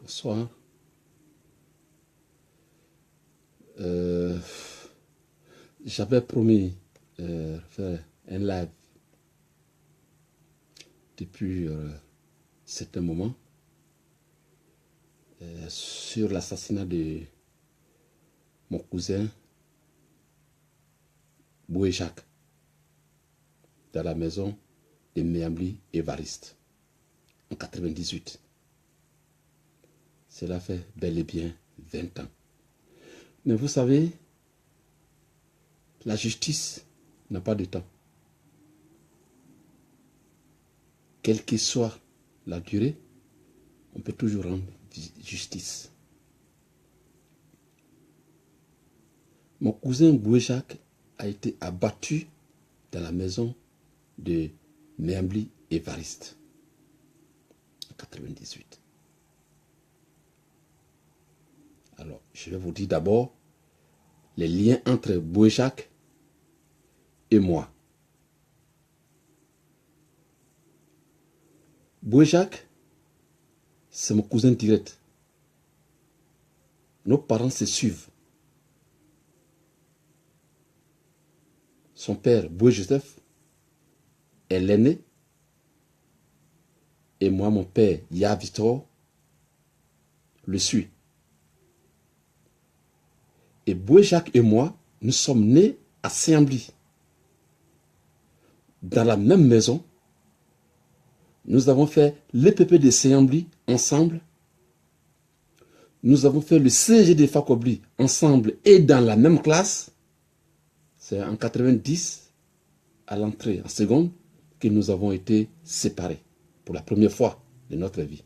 Bonsoir. J'avais promis faire un live depuis certain moment sur l'assassinat de mon cousin Boué Jacques dans la maison de Méambli Évariste en 98. Cela fait bel et bien 20 ans. Mais vous savez, la justice n'a pas de temps. Quelle que soit la durée, on peut toujours rendre justice. Mon cousin Boué Jacques a été abattu dans la maison de Méambli Évariste en 98. Alors, je vais vous dire d'abord les liens entre Boué Jacques et moi. Boué Jacques, c'est mon cousin direct. Nos parents se suivent. Son père, Boué Joseph, est l'aîné. Et moi, mon père, Ya Victor, le suis. Et Boué Jacques et moi, nous sommes nés à Saint-Ambly. Dans la même maison, nous avons fait l'EPP de Saint-Ambly ensemble. Nous avons fait le CG de Fakobli ensemble et dans la même classe. C'est en 90, à l'entrée en seconde, que nous avons été séparés pour la première fois de notre vie.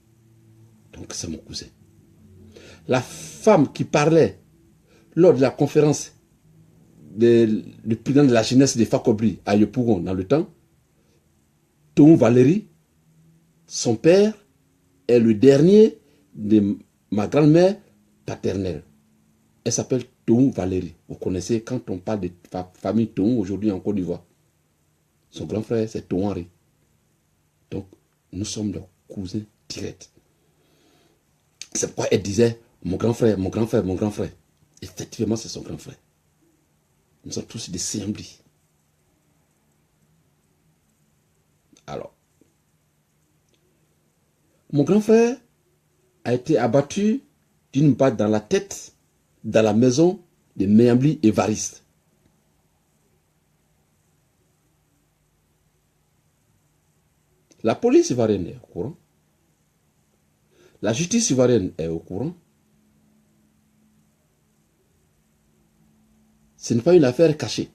Donc c'est mon cousin. La femme qui parlait lors de la conférence du président de la jeunesse de Fakobli à Yopougon dans le temps, Toum Valérie, son père est le dernier de ma grand-mère paternelle. Elle s'appelle Toum Valérie. Vous connaissez quand on parle de famille Toum aujourd'hui en Côte d'Ivoire. Son grand frère, c'est Toum Henri. Donc, nous sommes leurs cousins directs. C'est pourquoi elle disait mon grand frère, mon grand frère, mon grand frère. Effectivement, c'est son grand frère. Nous sommes tous des Saint-Ambly. Alors, mon grand frère a été abattu d'une balle dans la tête dans la maison de Méambli Évariste. La police ivoirienne est au courant. La justice ivoirienne est au courant. Ce n'est pas une affaire cachée.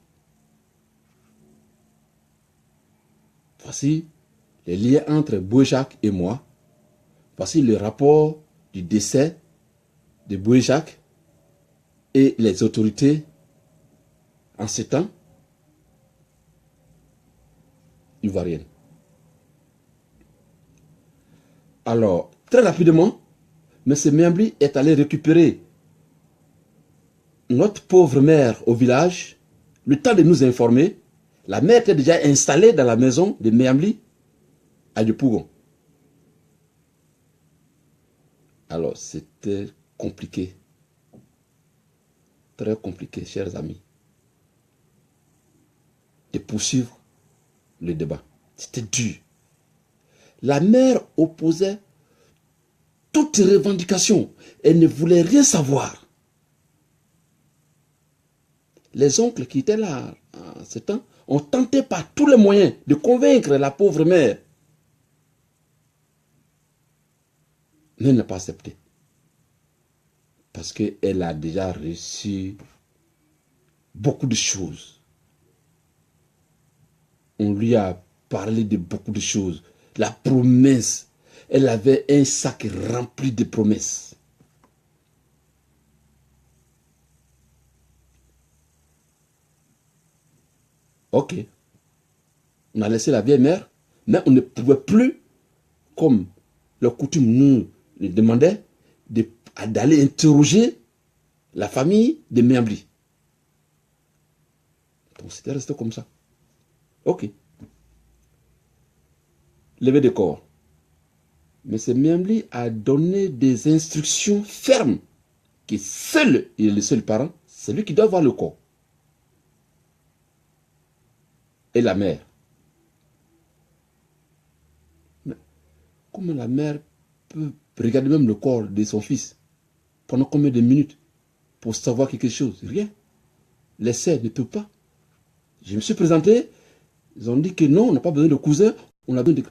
Voici les liens entre Boué Jacques et moi. Voici le rapport du décès de Boué Jacques et les autorités en ce temps ivoiriennes. Alors, très rapidement, M. Méambli est allé récupérer notre pauvre mère au village, le temps de nous informer. La mère était déjà installée dans la maison de Méambli à Yopougon. Alors, c'était compliqué. Très compliqué, chers amis, de poursuivre le débat. C'était dur. La mère opposait toute revendication. Elle ne voulait rien savoir. Les oncles qui étaient là en ce temps ont tenté par tous les moyens de convaincre la pauvre mère. Mais elle n'a pas accepté. Parce qu'elle a déjà reçu beaucoup de choses. On lui a parlé de beaucoup de choses. La promesse. Elle avait un sac rempli de promesses. Ok. On a laissé la vieille mère, mais on ne pouvait plus, comme le coutume nous le demandait, d'aller interroger la famille de Méambli. Donc c'était resté comme ça. Ok. Levé de corps. Mais ce Miambli a donné des instructions fermes que seul, il est le seul parent, c'est lui qui doit voir le corps. Et la mère. Mais comment la mère peut regarder même le corps de son fils pendant combien de minutes pour savoir quelque chose? Rien. Les sœurs ne peuvent pas. Je me suis présenté, ils ont dit que non, on n'a pas besoin de cousin, on a besoin de...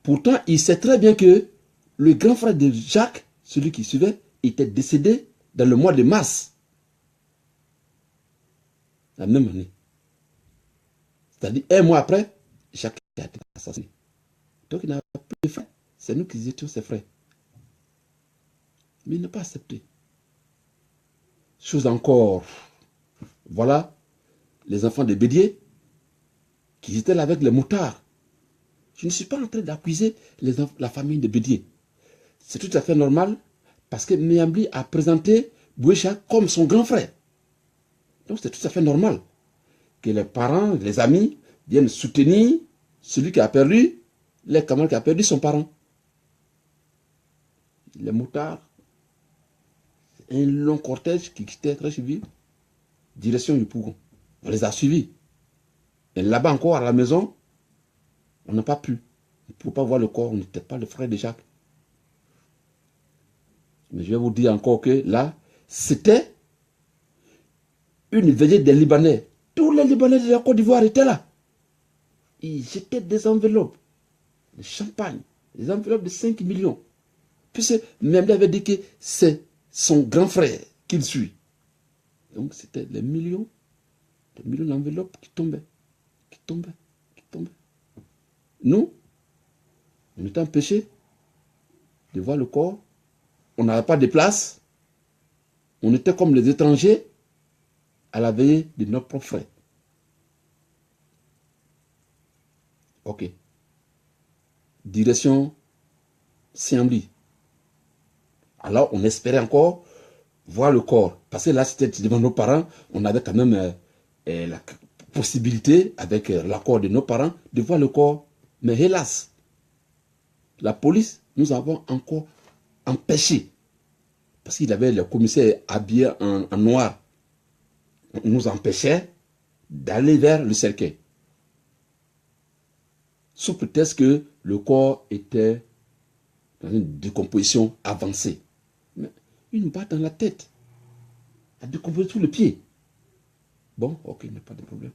Pourtant, il sait très bien que le grand frère de Jacques, celui qui suivait, était décédé dans le mois de mars. La même année. C'est-à-dire, un mois après, Jacques a été assassiné. Donc, il n'a pas plus de frères. C'est nous qui étions ses frères. Mais il n'a pas accepté. Chose encore, voilà, les enfants de Bédier, qui étaient là avec les moutards. Je ne suis pas en train d'accuser la famille de Bédier. C'est tout à fait normal, parce que Miambli a présenté Bouécha comme son grand frère. Donc c'est tout à fait normal que les parents, les amis, viennent soutenir celui qui a perdu, les camarades qui a perdu son parent. Les moutards, un long cortège qui quittait très suivi, direction du Pougon. On les a suivis. Et là-bas encore, à la maison, on n'a pas pu. On ne pouvait pas voir le corps, on n'était pas le frère de Jacques. Mais je vais vous dire encore que là, c'était une veillée des Libanais. Tous les Libanais de la Côte d'Ivoire étaient là. Ils jetaient des enveloppes, de champagne, des enveloppes de 5 millions. Puisque Miambli avait dit que c'est son grand frère qu'il suit. Donc c'était les millions d'enveloppes qui tombaient, qui tombaient, qui tombaient. Nous, on était empêchés de voir le corps. On n'avait pas de place. On était comme les étrangers à la veillée de nos propres frères. Ok. Direction Siambli. Alors, on espérait encore voir le corps. Parce que là, c'était devant nos parents. On avait quand même la possibilité, avec l'accord de nos parents, de voir le corps. Mais hélas, la police, nous avons encore empêché. Parce qu'il avait le commissaire habillé en noir. On nous empêchait d'aller vers le cercueil. Sous prétexte que le corps était dans une décomposition avancée. Mais une balle dans la tête, a décomposé tout le pied. Bon, ok, il n'y a pas de problème.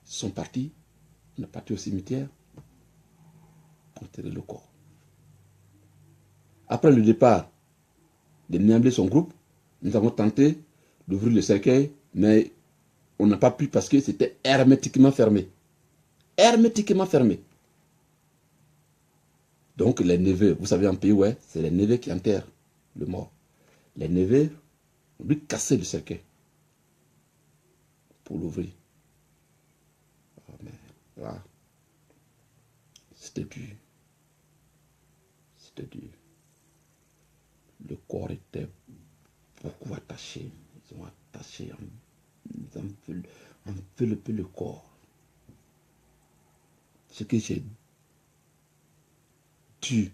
Ils sont partis, on est parti au cimetière pour enterrer le corps. Après le départ de Miambli et son groupe, nous avons tenté d'ouvrir le cercueil, mais on n'a pas pu parce que c'était hermétiquement fermé. Hermétiquement fermé. Donc les neveux, vous savez en pays, ouais, c'est les neveux qui enterrent le mort. Les neveux ont dû casser le cercueil pour l'ouvrir. Oh, mais là, c'était dur. C'était dur. Le corps était beaucoup attaché. Ils ont attaché, ils ont enveloppé le corps. Ce que j'ai dû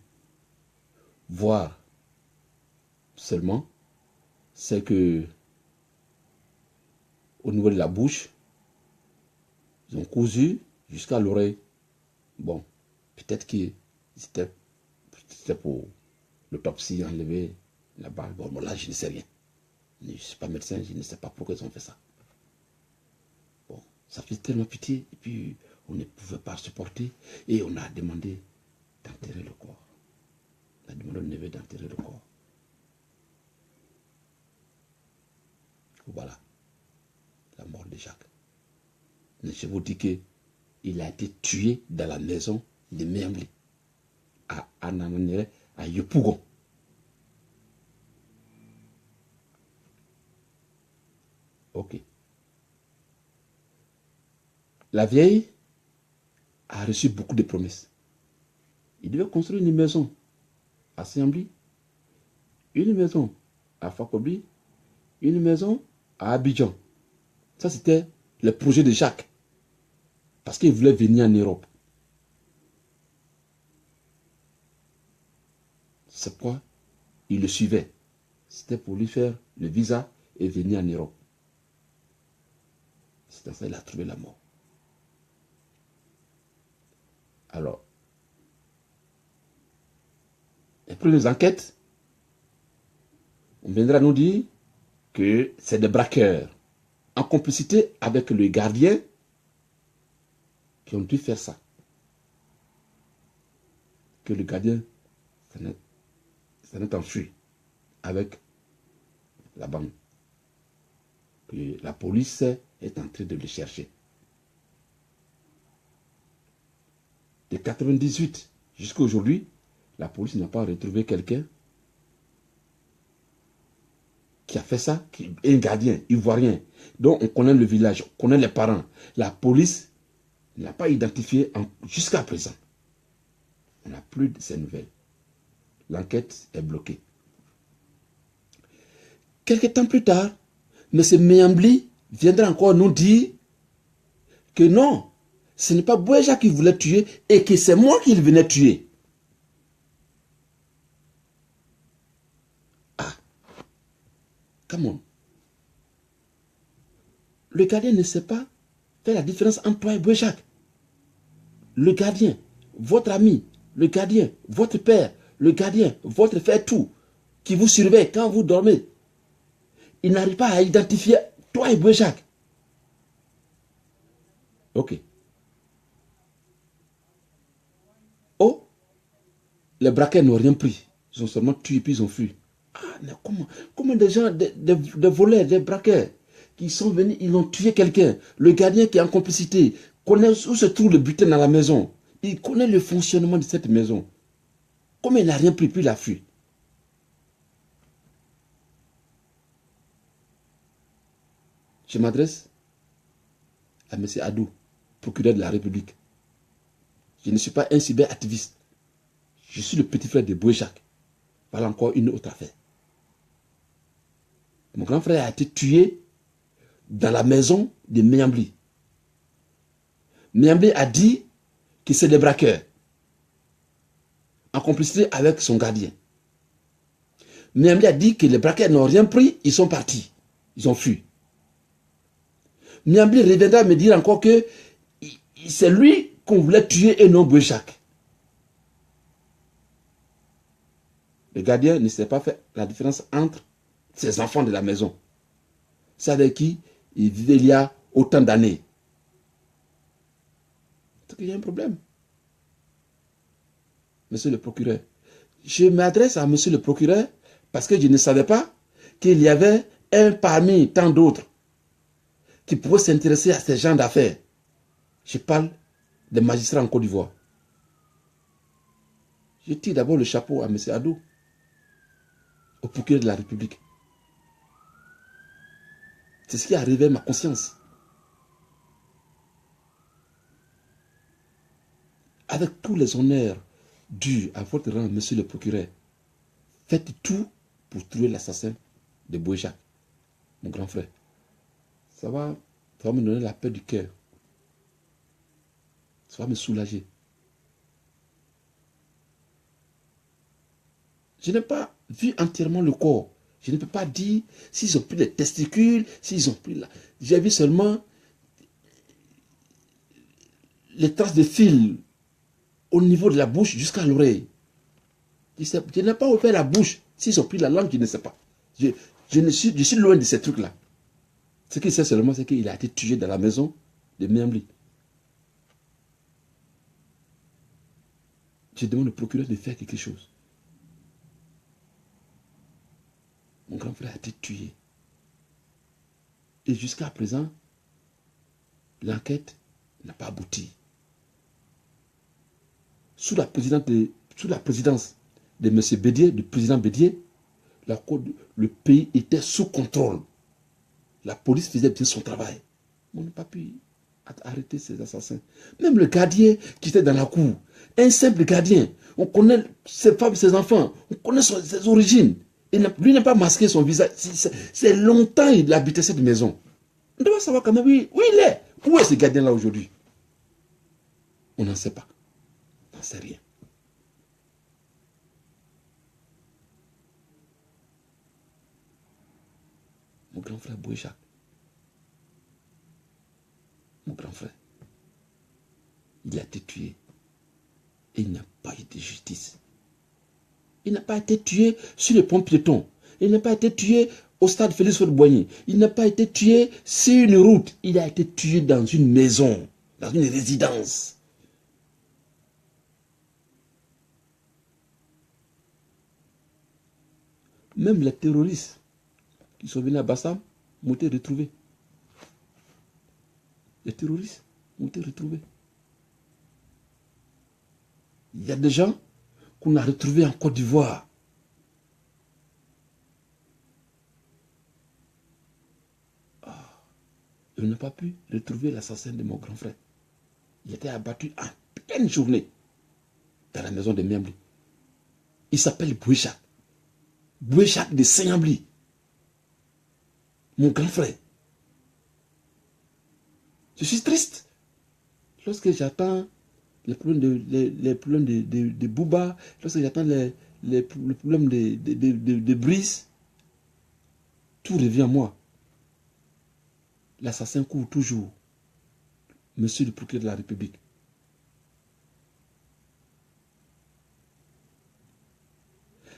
voir seulement, c'est que au niveau de la bouche, ils ont cousu jusqu'à l'oreille. Bon, peut-être que c'était pour l'autopsie, enlever la balle. Bon, là, je ne sais rien. Je ne suis pas médecin, je ne sais pas pourquoi ils ont fait ça. Bon, ça fait tellement pitié, et puis on ne pouvait pas supporter, et on a demandé d'enterrer le corps. On a demandé au neveu d'enterrer le corps. Voilà, la mort de Jacques. Mais je vous dis qu'il a été tué dans la maison de Miambli, à Ananere, à Yopougon. Ok. La vieille a reçu beaucoup de promesses. Il devait construire une maison à Siambli, une maison à Fakobli, une maison à Abidjan. Ça, c'était le projet de Jacques. Parce qu'il voulait venir en Europe. C'est pourquoi il le suivait. C'était pour lui faire le visa et venir en Europe. C'est à ça qu'il a trouvé la mort. Alors, après les enquêtes, on viendra nous dire que c'est des braqueurs en complicité avec le gardien qui ont dû faire ça. Que le gardien s'en est enfui avec la bande. Que la police est en train de le chercher. De 98 jusqu'à aujourd'hui, la police n'a pas retrouvé quelqu'un qui a fait ça, un gardien ivoirien, dont on connaît le village, on connaît les parents. La police n'a pas identifié jusqu'à présent. On n'a plus de ces nouvelles. L'enquête est bloquée. Quelques temps plus tard, M. Meyambli viendra encore nous dire que non, ce n'est pas Bouéja qui voulait tuer et que c'est moi qui le venais tuer. Ah, come on. Le gardien ne sait pas faire la différence entre toi et Bouéja. Le gardien, votre ami, le gardien, votre père, le gardien, votre frère, tout, qui vous surveille quand vous dormez, il n'arrive pas à identifier toi et Bouéja. Ok. Oh, les braqueurs n'ont rien pris. Ils ont seulement tué puis ils ont fui. Ah, mais comment des gens, des voleurs, des braqueurs, qui sont venus, ils ont tué quelqu'un. Le gardien qui est en complicité connaît où se trouve le butin dans la maison. Il connaît le fonctionnement de cette maison. Comment il n'a rien pris puis il a fui. Je m'adresse à M. Adou, procureur de la République. Je ne suis pas un cyberactiviste. Je suis le petit frère de Bouéja. Voilà encore une autre affaire. Mon grand frère a été tué dans la maison de Meyambli. Meyambli a dit que c'est des braqueurs, en complicité avec son gardien. Meyambli a dit que les braqueurs n'ont rien pris, ils sont partis. Ils ont fui. Meyambli reviendra me dire encore que c'est lui qu'on voulait tuer et non Bouéja. Le gardien ne sait pas faire la différence entre ses enfants de la maison. C'est avec qui il vivait il y a autant d'années. Il y a un problème. Monsieur le procureur, je m'adresse à monsieur le procureur parce que je ne savais pas qu'il y avait un parmi tant d'autres qui pouvaient s'intéresser à ces gens d'affaires. Je parle des magistrats en Côte d'Ivoire. Je tire d'abord le chapeau à monsieur Adou, au procureur de la République. C'est ce qui a réveillé ma conscience. Avec tous les honneurs dus à votre rang, monsieur le procureur, faites tout pour trouver l'assassin de Bouéja, mon grand frère. Ça va me donner la paix du cœur. Ça va me soulager. Je n'ai pas vu entièrement le corps. Je ne peux pas dire s'ils ont pris les testicules, s'ils ont pris là. J'ai vu seulement les traces de fil au niveau de la bouche jusqu'à l'oreille. Je n'ai pas ouvert la bouche. S'ils ont pris la langue, je ne sais pas. Je suis loin de ces trucs-là. Ce qu'il sait seulement, c'est qu'il a été tué dans la maison de Meyambli. Je demande au procureur de faire quelque chose. Mon grand frère a été tué. Et jusqu'à présent, l'enquête n'a pas abouti. Sous la présidence de M. Bédier, du président Bédier, le pays était sous contrôle. La police faisait bien son travail. On n'a pas pu arrêter ces assassins. Même le gardien qui était dans la cour, un simple gardien, on connaît ses femmes, ses enfants, on connaît ses origines. Lui n'a pas masqué son visage. C'est longtemps qu'il habitait cette maison. On doit savoir quand même où il est. Où est ce gardien-là aujourd'hui? On n'en sait pas. On n'en sait rien. Mon grand frère Bouéjak. Mon grand frère. Il a été tué. Et il n'a pas été justice. Il n'a pas été tué sur le pont piéton. Il n'a pas été tué au stade Félix-Houphouët-Boigny. Il n'a pas été tué sur une route. Il a été tué dans une maison, dans une résidence. Même les terroristes qui sont venus à Bassam m'ont été retrouvés. Les terroristes ont été retrouvés. Il y a des gens qu'on a retrouvés en Côte d'Ivoire. Je n'ai pas pu retrouver l'assassin de mon grand frère. Il était abattu en pleine journée dans la maison de Miambli. Il s'appelle Bouéjak. Bouéjak de Saint-Ambli. Mon grand frère. Je suis triste. Lorsque j'attends les problèmes de Bouba, lorsque j'attends les problèmes de Brice, tout revient à moi. L'assassin court toujours. Monsieur le procureur de la République.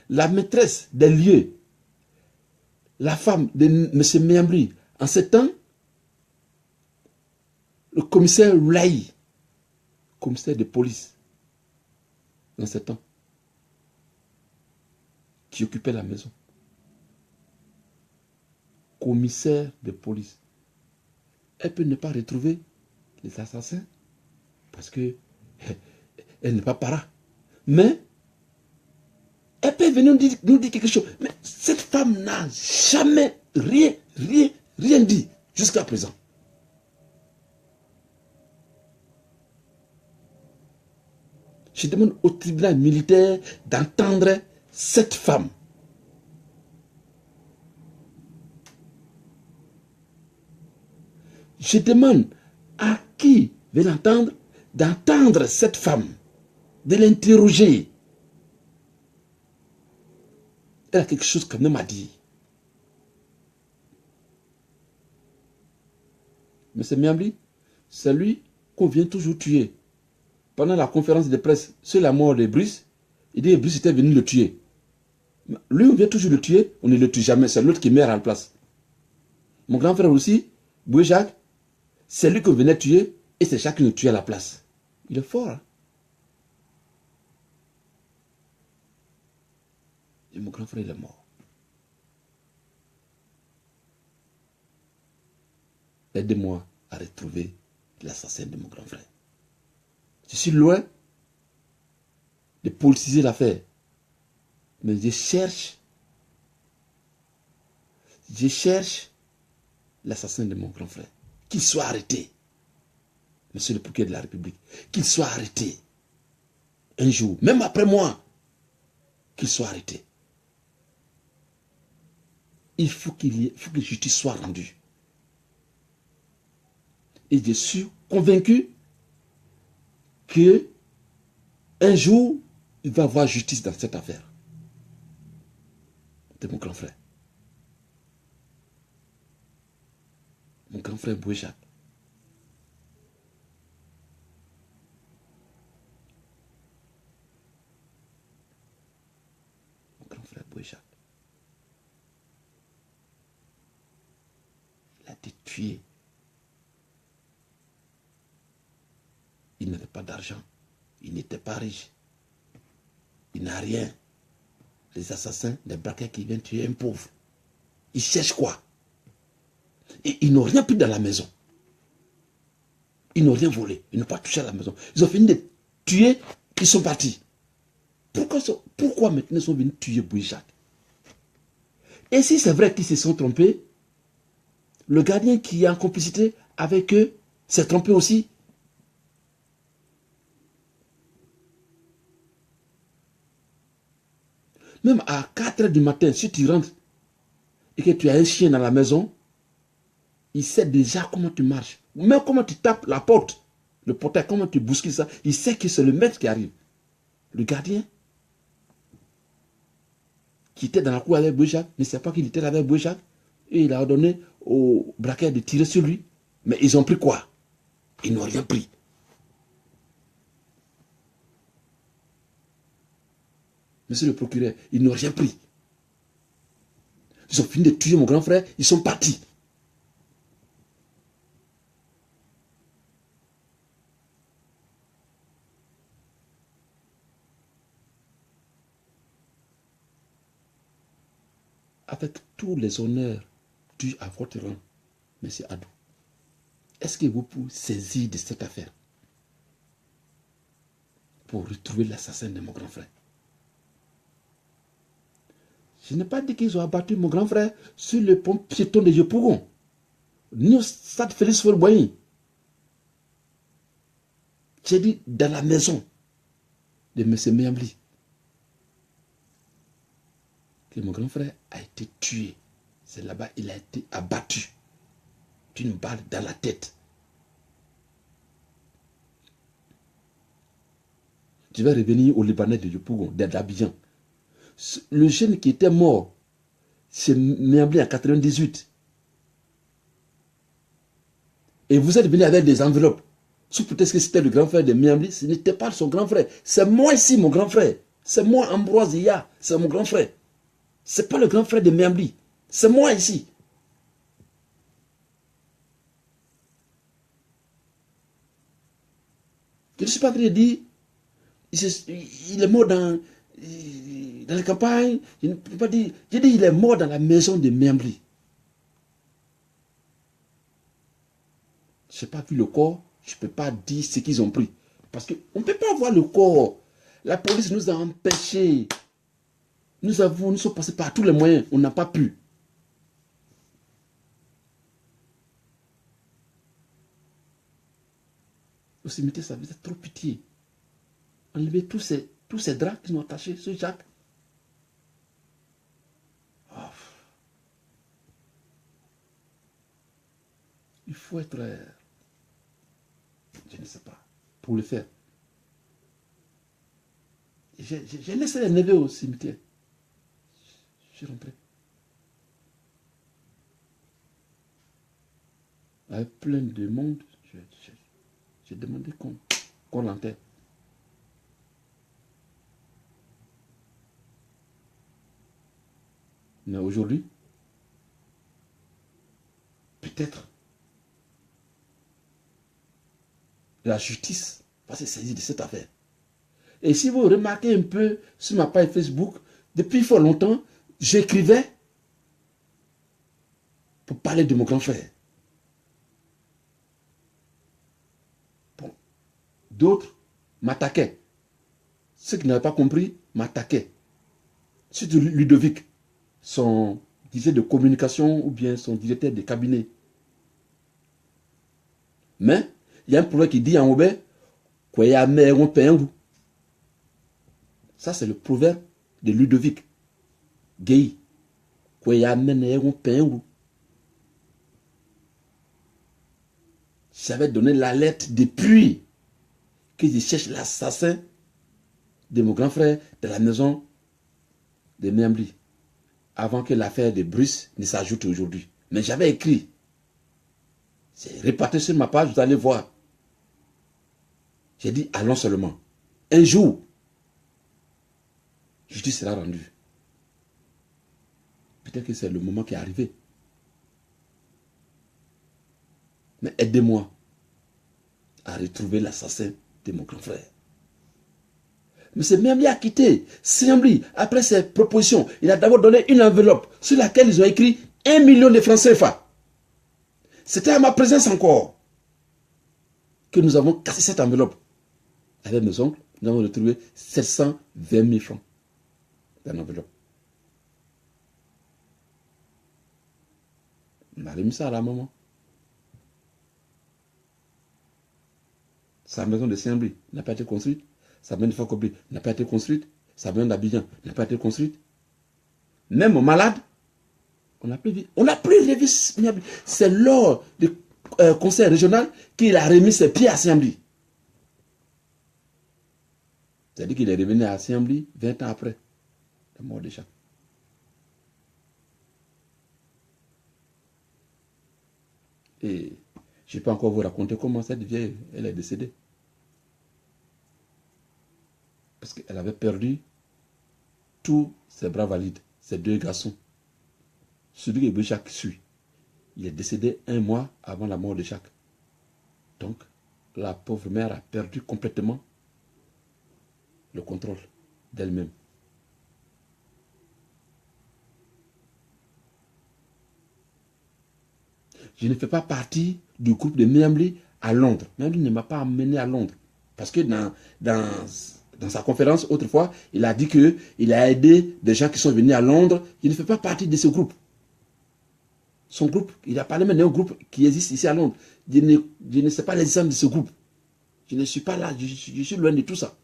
La maîtresse des lieux, la femme de M. Miambri, en ce temps, le commissaire Laï, commissaire de police, dans ce temps, qui occupait la maison. Commissaire de police. Elle peut ne pas retrouver les assassins parce que elle n'est pas para. Mais elle peut venir nous dire quelque chose. Mais cette femme n'a jamais rien dit jusqu'à présent. Je demande au tribunal militaire d'entendre cette femme. Je demande à qui veut l'entendre d'entendre cette femme, de l'interroger. Elle a quelque chose quand même à dire. M. Miambli, c'est lui qu'on vient toujours tuer. Pendant la conférence de presse sur la mort de Brice, il dit que Brice était venu le tuer. Lui, on vient toujours le tuer, on ne le tue jamais, c'est l'autre qui meurt à la place. Mon grand frère aussi, Bouéjak, c'est lui qu'on venait tuer et c'est chacun le tuer à la place. Il est fort. Hein? Et mon grand frère, il est mort. Aidez-moi à retrouver l'assassin de mon grand frère. Je suis loin de politiser l'affaire. Mais je cherche l'assassin de mon grand frère. Qu'il soit arrêté. Monsieur le procureur de la République. Qu'il soit arrêté. Un jour, même après moi, qu'il soit arrêté. Il faut que la justice soit rendue. Et je suis convaincu que un jour, il va y avoir justice dans cette affaire. De mon grand frère. Mon grand frère Bouéjak. Mon grand frère Bouéjak. Il a été tué. Il n'avait pas d'argent. Il n'était pas riche. Il n'a rien. Les assassins, les braqueurs qui viennent tuer un pauvre. Ils cherchent quoi? Et ils n'ont rien pris dans la maison. Ils n'ont rien volé. Ils n'ont pas touché à la maison. Ils ont fini de tuer. Ils sont partis. Pourquoi maintenant ils sont venus tuer Bouéjak? Et si c'est vrai qu'ils se sont trompés, le gardien qui est en complicité avec eux s'est trompé aussi. Même à 4 h du matin, si tu rentres et que tu as un chien dans la maison, il sait déjà comment tu marches. Même comment tu tapes la porte, le portail, comment tu bouscules ça. Il sait que c'est le maître qui arrive. Le gardien, qui était dans la cour avec Bouéjak, ne sait pas qu'il était là avec Bouéjak. Et il a ordonné aux braqueurs de tirer sur lui. Mais ils ont pris quoi? Ils n'ont rien pris. Monsieur le procureur, ils n'ont rien pris. Ils ont fini de tuer mon grand frère, ils sont partis. Avec tous les honneurs dus à votre rang, M. Adou, est-ce que vous pouvez saisir de cette affaire pour retrouver l'assassin de mon grand frère? Je n'ai pas dit qu'ils ont abattu mon grand frère sur le pont piéton de Yopougon, ni au stade Félix Faure-Boigny. J'ai dit dans la maison de M. Méambli que mon grand frère a été tué. C'est là-bas il a été abattu d'une balle dans la tête. Je vais revenir au Libanais de Yopougon, d'Abidjan. Le jeune qui était mort, c'est Méambli en 98. Et vous êtes venu avec des enveloppes. Sous prétexte que c'était le grand frère de Méambli, ce n'était pas son grand frère. C'est moi ici, mon grand frère. C'est moi, Ambroise Iya. C'est mon grand frère. Ce n'est pas le grand frère de Méambli. C'est moi ici. Je ne suis pas en train de dire, il est mort dans les campagnes. Je ne peux pas dire, je dis il est mort dans la maison de Méambli. Je n'ai pas vu le corps, je ne peux pas dire ce qu'ils ont pris. Parce qu'on ne peut pas voir le corps. La police nous a empêchés. Nous sommes passés par tous les moyens, on n'a pas pu. Au cimetière, ça faisait trop pitié. Enlever tous ces draps qui sont attachés sur Jacques. Oh. Il faut être, je ne sais pas, pour le faire. J'ai laissé les neveux au cimetière. Je suis rentré. Avec plein de monde, j'ai demandé qu'on l'enterre. Mais aujourd'hui, peut-être, la justice va se saisir de cette affaire. Et si vous remarquez un peu sur ma page Facebook, depuis fort longtemps, j'écrivais pour parler de mon grand frère. Bon. D'autres m'attaquaient. Ceux qui n'avaient pas compris m'attaquaient. Surtout Ludovic, son directeur de communication ou bien son directeur de cabinet. Mais, il y a un proverbe qui dit en Aubert, ça c'est le proverbe de Ludovic Gueye. J'avais donné l'alerte depuis que je cherche l'assassin de mon grand frère de la maison de Méambli, avant que l'affaire de Bruce ne s'ajoute aujourd'hui. Mais j'avais écrit. C'est réparti sur ma page, vous allez voir. J'ai dit, allons seulement. Un jour, justice sera rendue. Peut-être que c'est le moment qui est arrivé. Mais aidez-moi à retrouver l'assassin de mon grand frère. Mais c'est Méambli a quitté. Méambli, après ses propositions, il a d'abord donné une enveloppe sur laquelle ils ont écrit 1 million de francs CFA. C'était à ma présence encore que nous avons cassé cette enveloppe. Avec mes oncles, nous avons retrouvé 720 000 francs dans l'enveloppe. On a remis ça à la maman. Sa maison de Méambli n'a pas été construite. Sa maison de Fakobli n'a pas été construite. Sa maison d'Abidjan n'a pas été construite. Même aux malades, on n'a plus revu Méambli. C'est lors du conseil régional qu'il a remis ses pieds à Méambli. C'est-à-dire qu'il est revenu à Méambli 20 ans après la mort de Jacques. Et je ne peux encore vous raconter comment cette vieille, elle est décédée. Parce qu'elle avait perdu tous ses bras valides, ses 2 garçons. Celui que Jacques suit, il est décédé 1 mois avant la mort de Jacques. Donc, la pauvre mère a perdu complètement le contrôle d'elle-même. Je ne fais pas partie du groupe de Miambli à Londres. Miambli ne m'a pas amené à Londres. Parce que dans sa conférence, autrefois, il a dit qu'il a aidé des gens qui sont venus à Londres. Je ne fais pas partie de ce groupe. Son groupe, il a parlé même d'un groupe qui existe ici à Londres. Je ne sais pas l'existence de ce groupe. Je ne suis pas là, je suis loin de tout ça.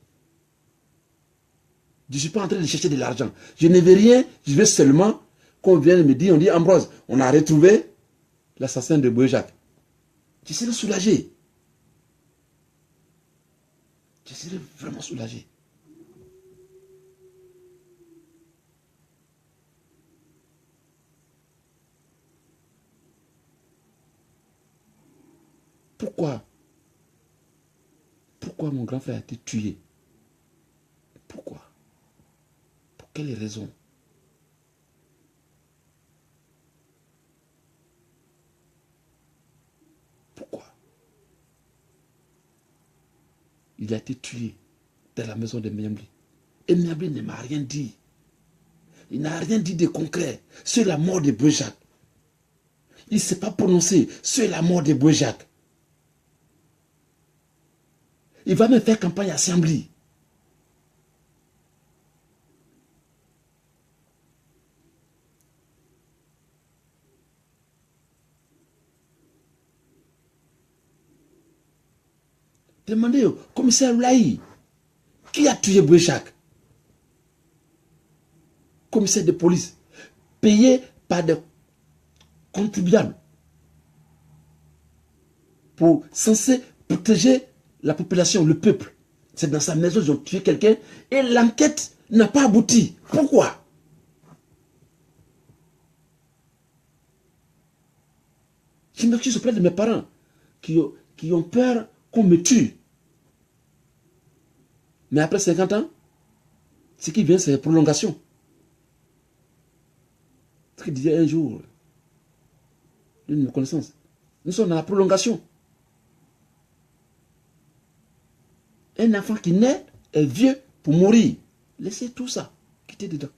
Je ne suis pas en train de chercher de l'argent. Je ne veux rien, je veux seulement qu'on vienne me dire, on dit Ambroise, on a retrouvé l'assassin de Boé-Jacques. Je serais soulagé. Je serais vraiment soulagé. Pourquoi mon grand frère a été tué? Pourquoi? Pour quelles raisons? Pourquoi? Il a été tué dans la maison de Miambli. Et Miambli ne m'a rien dit. Il n'a rien dit de concret sur la mort de Boé-Jacques. Il ne s'est pas prononcé sur la mort de Boé-Jacques. Il va même faire campagne à Assembly. Demandez au commissaire Laï, qui a tué Boé-Jacques? Commissaire de police, payé par des contribuables, pour censé protéger la population, le peuple. C'est dans sa maison ils ont tué quelqu'un et l'enquête n'a pas abouti. Pourquoi? Je m'excuse auprès de mes parents qui ont peur qu'on me tue. Mais après 50 ans, ce qui vient, c'est la prolongation. Ce qu'il disait un jour, l'une de mes connaissances, nous sommes dans la prolongation. Un enfant qui naît est vieux pour mourir. Laissez tout ça, quittez dedans.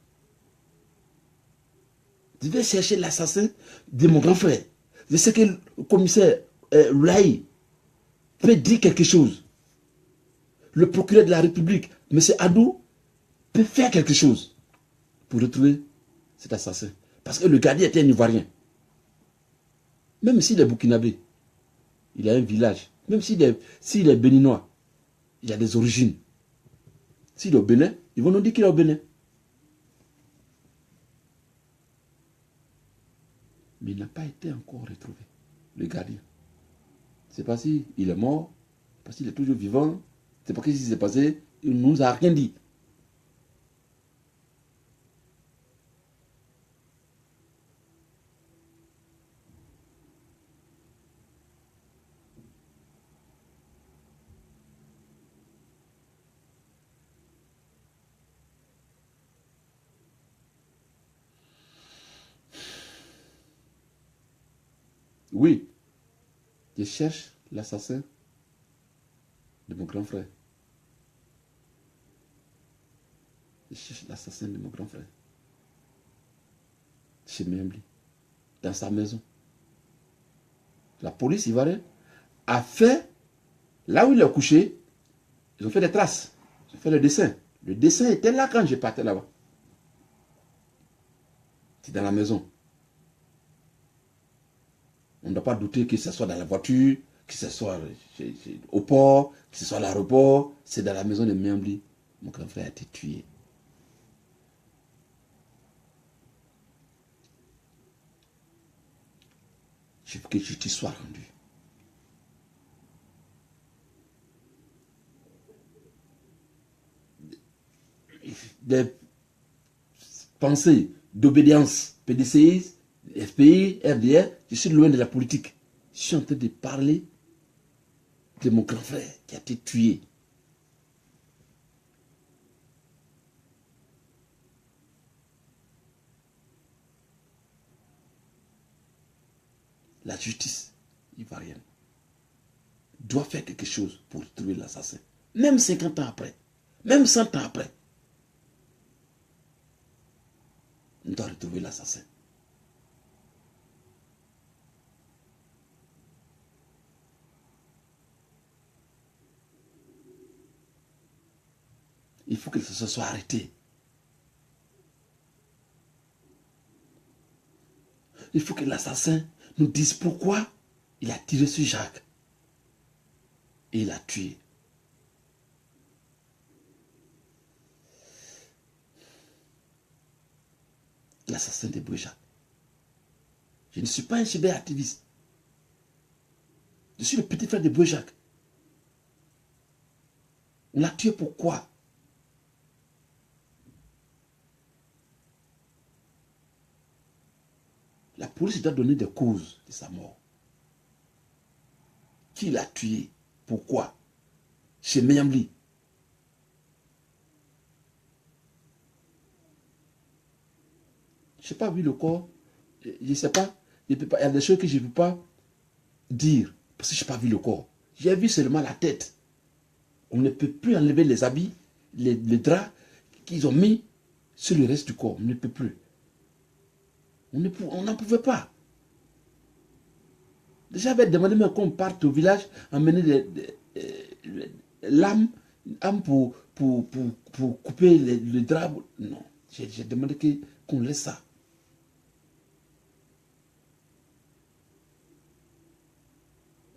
Je vais chercher l'assassin de mon grand frère. Je sais que le commissaire Laï peut dire quelque chose. Le procureur de la République, M. Adou, peut faire quelque chose pour retrouver cet assassin. Parce que le gardien était un Ivoirien. Même s'il est burkinabé, il a un village. Même s'il est béninois, il a des origines. S'il est au Bénin, ils vont nous dire qu'il est au Bénin. Mais il n'a pas été encore retrouvé, le gardien. C'est pas si il est mort, parce qu'il est toujours vivant. C'est pas ce qui s'est passé, il ne nous a rien dit. Oui, je cherche l'assassin de mon grand frère. Je cherche l'assassin de mon grand frère. Chez Miambli, dans sa maison. La police ivoirienne a fait, là où il est couché, ils ont fait des traces. Ils ont fait le dessin. Le dessin était là quand je partais là-bas. C'est dans la maison. On ne doit pas douter que ce soit dans la voiture, que ce soit au port, que ce soit à l'aéroport. C'est dans la maison de Miambli. Mon grand frère a été tué. Je veux que justice soit rendue. Des pensées d'obédience, PDCI, FPI, RDR, je suis loin de la politique. Je suis en train de parler de mon grand frère qui a été tué. La justice ivoirienne doit faire quelque chose pour trouver l'assassin. Même 50 ans après, même 100 ans après, on doit retrouver l'assassin. Il faut que ce soit arrêté. Il faut que l'assassin nous dise pourquoi il a tiré sur Jacques. Et il l'a tué. L'assassin de Boujak. Je ne suis pas un chébé activiste. Je suis le petit frère de Boujak. On l'a tué pourquoi? La police doit donner des causes de sa mort. Qui l'a tué? Pourquoi? Chez Meyamli. Je n'ai pas vu le corps. Je ne sais pas. Il y a des choses que je ne peux pas dire. Parce que je n'ai pas vu le corps. J'ai vu seulement la tête. On ne peut plus enlever les habits, les draps qu'ils ont mis sur le reste du corps. On ne peut plus. On n'en pouvait pas. Déjà, j'avais demandé qu'on parte au village, emmener des lames pour couper le drap. Non, j'ai demandé qu'on laisse ça.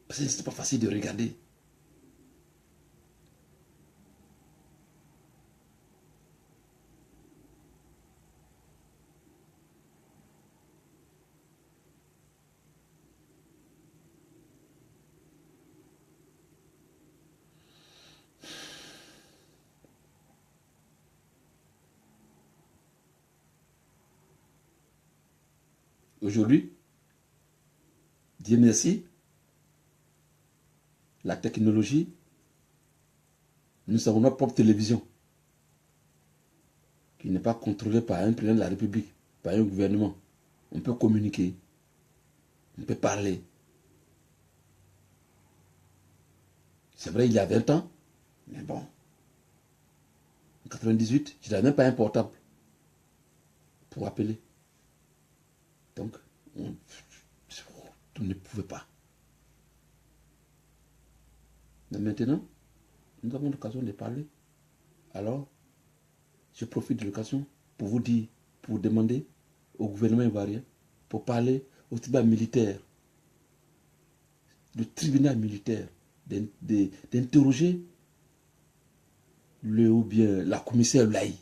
Parce que c'était pas facile de regarder. Aujourd'hui, Dieu merci, la technologie, nous avons notre propre télévision qui n'est pas contrôlée par un président de la République, par un gouvernement. On peut communiquer, on peut parler. C'est vrai, il y a 20 ans, mais bon, en 98, je n'avais même pas un portable pour appeler. Donc, on ne pouvait pas. Mais maintenant, nous avons l'occasion de parler. Alors, je profite de l'occasion pour vous dire, pour demander au gouvernement ivoirien, pour parler au tribunal militaire, le tribunal militaire, d'interroger le ou bien la commissaire Laï.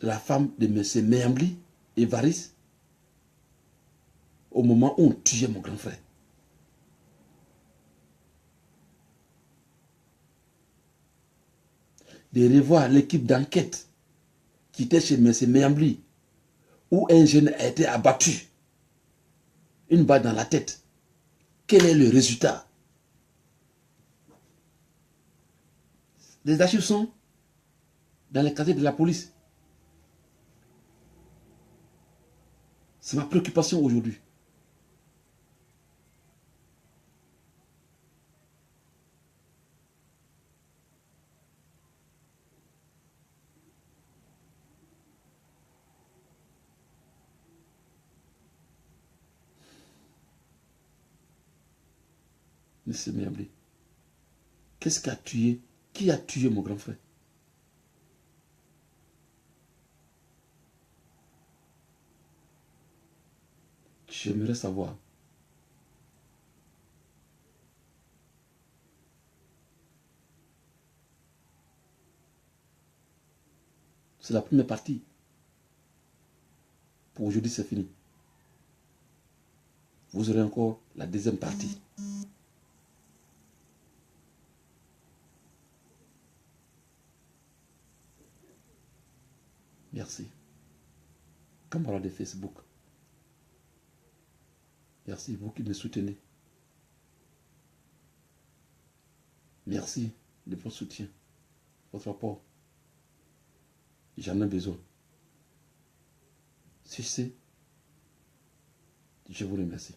La femme de M. Meyambli et Varis, au moment où on tuait mon grand frère. De revoir l'équipe d'enquête qui était chez M. Meyambli, où un jeune a été abattu, une balle dans la tête. Quel est le résultat? Les archives sont dans les casiers de la police. C'est ma préoccupation aujourd'hui. Monsieur Meyambli, qu'est-ce qui a tué? Qui a tué mon grand frère? J'aimerais savoir. C'est la première partie. Pour aujourd'hui, c'est fini. Vous aurez encore la deuxième partie. Merci. camarades de Facebook. Merci, vous qui me soutenez. Merci de votre soutien, votre apport. J'en ai besoin. Si je sais, je vous remercie.